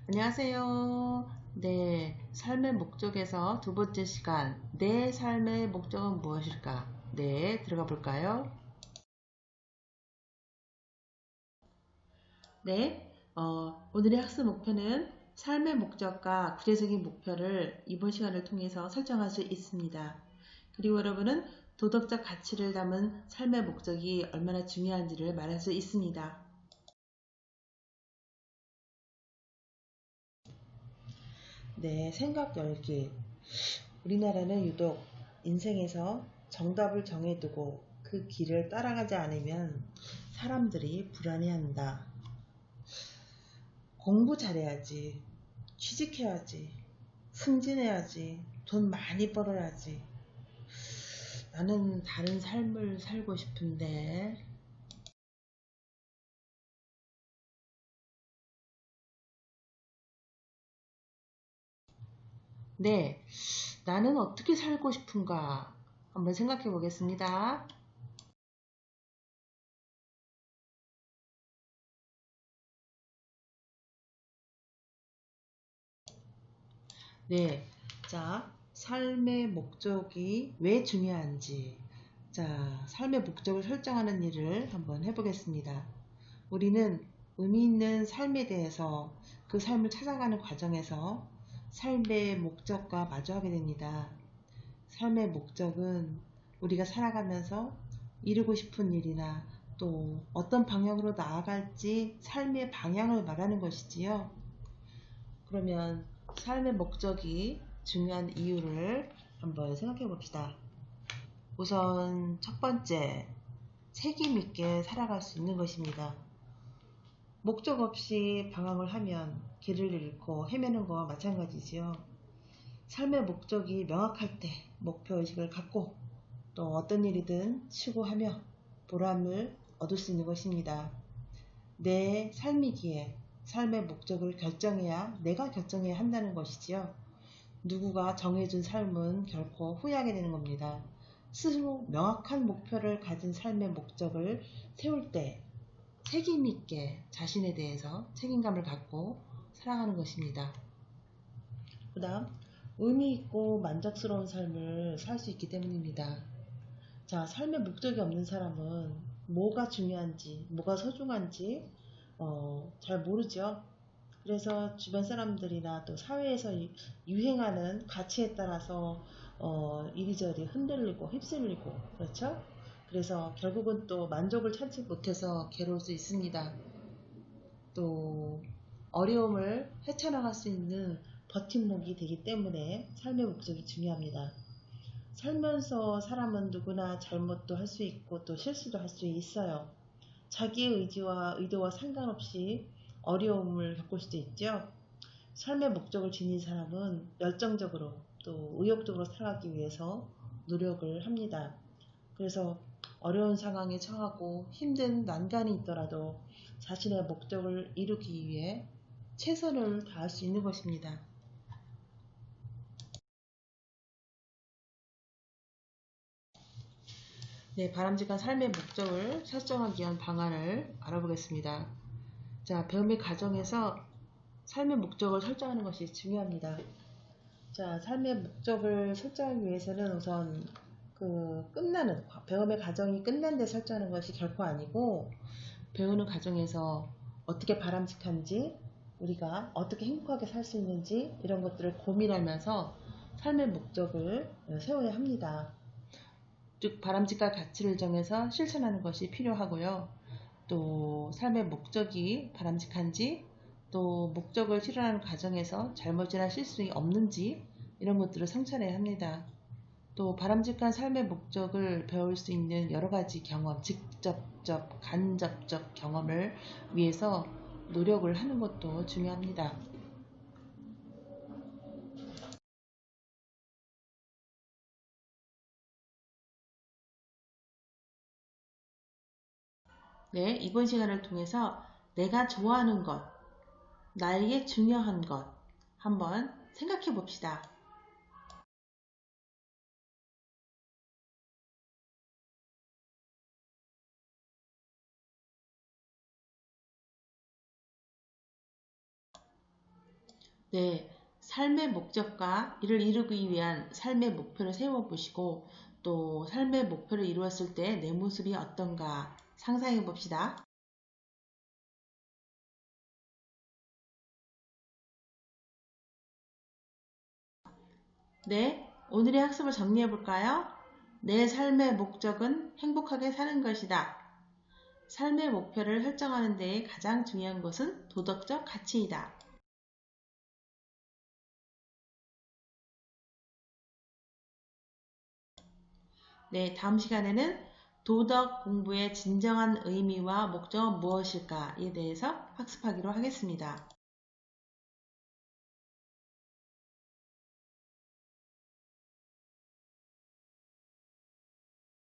안녕하세요. 네, 삶의 목적에서 두 번째 시간, 내 삶의 목적은 무엇일까? 네, 들어가 볼까요? 네, 오늘의 학습 목표는 삶의 목적과 구체적인 목표를 이번 시간을 통해서 설정할 수 있습니다. 그리고 여러분은 도덕적 가치를 담은 삶의 목적이 얼마나 중요한지를 말할 수 있습니다. 네, 생각 열기. 우리나라는 유독 인생에서 정답을 정해두고 그 길을 따라가지 않으면 사람들이 불안해한다. 공부 잘해야지, 취직해야지, 승진해야지, 돈 많이 벌어야지. 나는 다른 삶을 살고 싶은데. 네, 나는 어떻게 살고 싶은가? 한번 생각해 보겠습니다. 네, 자, 삶의 목적이 왜 중요한지, 자, 삶의 목적을 설정하는 일을 한번 해보겠습니다. 우리는 의미 있는 삶에 대해서 그 삶을 찾아가는 과정에서 삶의 목적과 마주하게 됩니다. 삶의 목적은 우리가 살아가면서 이루고 싶은 일이나 또 어떤 방향으로 나아갈지 삶의 방향을 말하는 것이지요. 그러면 삶의 목적이 중요한 이유를 한번 생각해 봅시다. 우선 첫 번째, 책임 있게 살아갈 수 있는 것입니다. 목적 없이 방황을 하면 길을 잃고 헤매는 것과 마찬가지지요. 삶의 목적이 명확할 때 목표의식을 갖고 또 어떤 일이든 추구하며 보람을 얻을 수 있는 것입니다. 내 삶이기에 삶의 목적을 결정해야 내가 결정해야 한다는 것이지요. 누구가 정해준 삶은 결코 후회하게 되는 겁니다. 스스로 명확한 목표를 가진 삶의 목적을 세울 때 책임 있게 자신에 대해서 책임감을 갖고 살아가는 것입니다. 그 다음, 의미 있고 만족스러운 삶을 살 수 있기 때문입니다. 자, 삶의 목적이 없는 사람은 뭐가 중요한지, 뭐가 소중한지 잘 모르죠. 그래서 주변 사람들이나 또 사회에서 유행하는 가치에 따라서 이리저리 흔들리고 휩쓸리고 그렇죠? 그래서 결국은 또 만족을 찾지 못해서 괴로울 수 있습니다. 또 어려움을 헤쳐나갈 수 있는 버팀목이 되기 때문에 삶의 목적이 중요합니다. 살면서 사람은 누구나 잘못도 할 수 있고 또 실수도 할 수 있어요. 자기의 의지와 의도와 상관없이 어려움을 겪을 수도 있죠. 삶의 목적을 지닌 사람은 열정적으로 또 의욕적으로 살아가기 위해서 노력을 합니다. 그래서 어려운 상황에 처하고 힘든 난관이 있더라도 자신의 목적을 이루기 위해 최선을 다할 수 있는 것입니다. 네, 바람직한 삶의 목적을 설정하기 위한 방안을 알아보겠습니다. 자, 배움의 과정에서 삶의 목적을 설정하는 것이 중요합니다. 자, 삶의 목적을 설정하기 위해서는 우선 배움의 과정이 끝난 데 설정하는 것이 결코 아니고 배우는 과정에서 어떻게 바람직한지 우리가 어떻게 행복하게 살 수 있는지 이런 것들을 고민하면서 삶의 목적을 세워야 합니다. 즉 바람직한 가치를 정해서 실천하는 것이 필요하고요. 또 삶의 목적이 바람직한지 또 목적을 실현하는 과정에서 잘못이나 실수가 없는지 이런 것들을 성찰해야 합니다. 또 바람직한 삶의 목적을 배울 수 있는 여러 가지 경험, 직접적, 간접적 경험을 위해서 노력을 하는 것도 중요합니다. 네, 이번 시간을 통해서 내가 좋아하는 것, 나에게 중요한 것 한번 생각해 봅시다. 네, 삶의 목적과 이를 이루기 위한 삶의 목표를 세워보시고 또 삶의 목표를 이루었을 때 내 모습이 어떤가 상상해 봅시다. 네, 오늘의 학습을 정리해 볼까요? 내 삶의 목적은 행복하게 사는 것이다. 삶의 목표를 설정하는 데 가장 중요한 것은 도덕적 가치이다. 네, 다음 시간에는 도덕 공부의 진정한 의미와 목적은 무엇일까에 대해서 학습하기로 하겠습니다.